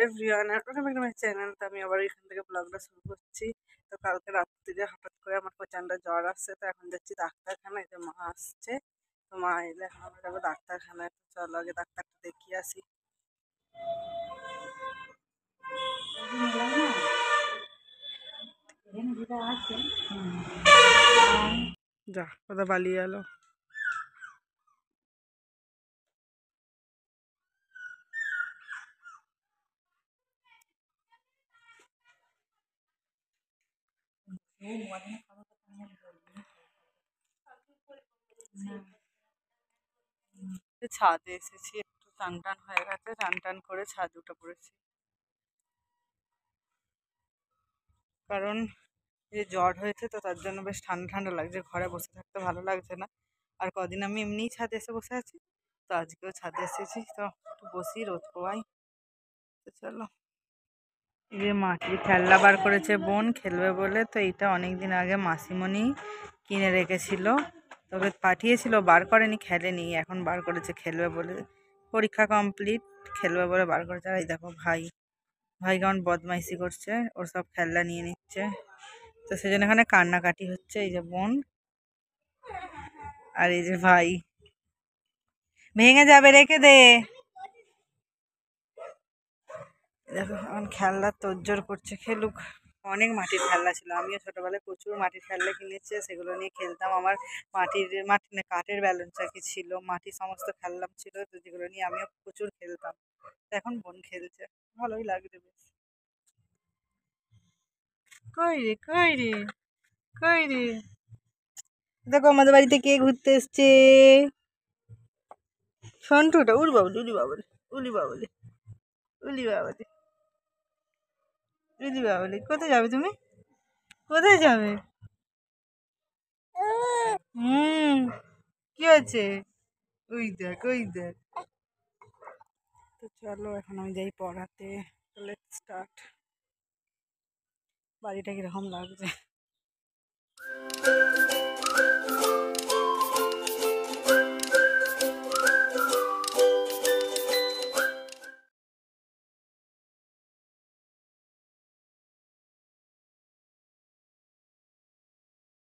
Everyone welcome channel. তো আমি আবার এখান থেকে ব্লগটা শুরু করছি। তো কালকে রাত্রিরে হঠাৎ করে আমার প্রচণ্ড জ্বর আসছে, তো এখন যাচ্ছি ডাক্তারখানায়। তো মা আসছে, তো মা এলে এখন আমরা যাবো ডাক্তারখানায়। তো চলো আগে ডাক্তারটা দেখিয়ে আসি। যা কোথাও পালিয়ে গেলো। ছাদে এসেছি, একটু টান টান হয়ে গেছে, টান টান করে ছাদ উঠে পড়েছি। কারণ এই যে জ্বর হয়েছে, তো তার জন্য বেশ ঠান্ডা ঠান্ডা লাগছে, ঘরে বসে থাকতে ভালো লাগছে না। আর কদিন আমি এমনিই ছাদে এসে বসে আছি, তো আজকেও ছাদে এসেছি। তো একটু বসি, রোদ পোয়াই। তো চলো, এই যে মাটির খেলনা বার করেছে বোন খেলবে বলে। তো এইটা অনেকদিন আগে মাসিমণি কিনে রেখেছিল, তবে পাঠিয়েছিল, বার করেনি, খেলেনি। এখন বার করেছে খেলবে বলে, পরীক্ষা কমপ্লিট, খেলবে বলে বার করেছে। আর এই দেখো ভাই, ভাই কেমন বদমাইশি করছে, ওর সব খেলনা নিয়ে নিচ্ছে। তো সেজন্য এখানে কান্নাকাটি হচ্ছে। এই যে বোন আর এই যে ভাই, ভেঙে যাবে, রেখে দে। দেখো এখন খেলনার তোড়জোড় করছে, খেলুক। অনেক মাটির খেলনা ছিল, আমিও ছোটবেলায় প্রচুর মাটির খেলনা কিনেছি, সেগুলো নিয়ে খেলতাম। আমার মাটি না কাঠের ব্যালুন চাকি ছিল, মাটির সমস্ত খেলনা ছিল, তো যেগুলো নিয়ে আমিও প্রচুর খেলতাম। তো এখন বোন খেলছে, ভালোই লাগছে বেশ। কই রে, কই রে, কই রে, দেখো আমাদের বাড়িতে কে ঘুরতে এসছে। সন্টুটা, উলি বাবুলি, উলি বাবুলি, উলি বাবুলি, উলি বাবুলি, উলি বাবুলি। কোথায় যাবে তুমি, কোথায় যাবে? কি হয়েছে? ওই দেখ, ওই দেখ। তো চলো এখন আমি যাই পড়াতে। Let's start. বাড়িটা কিরকম লাগছে।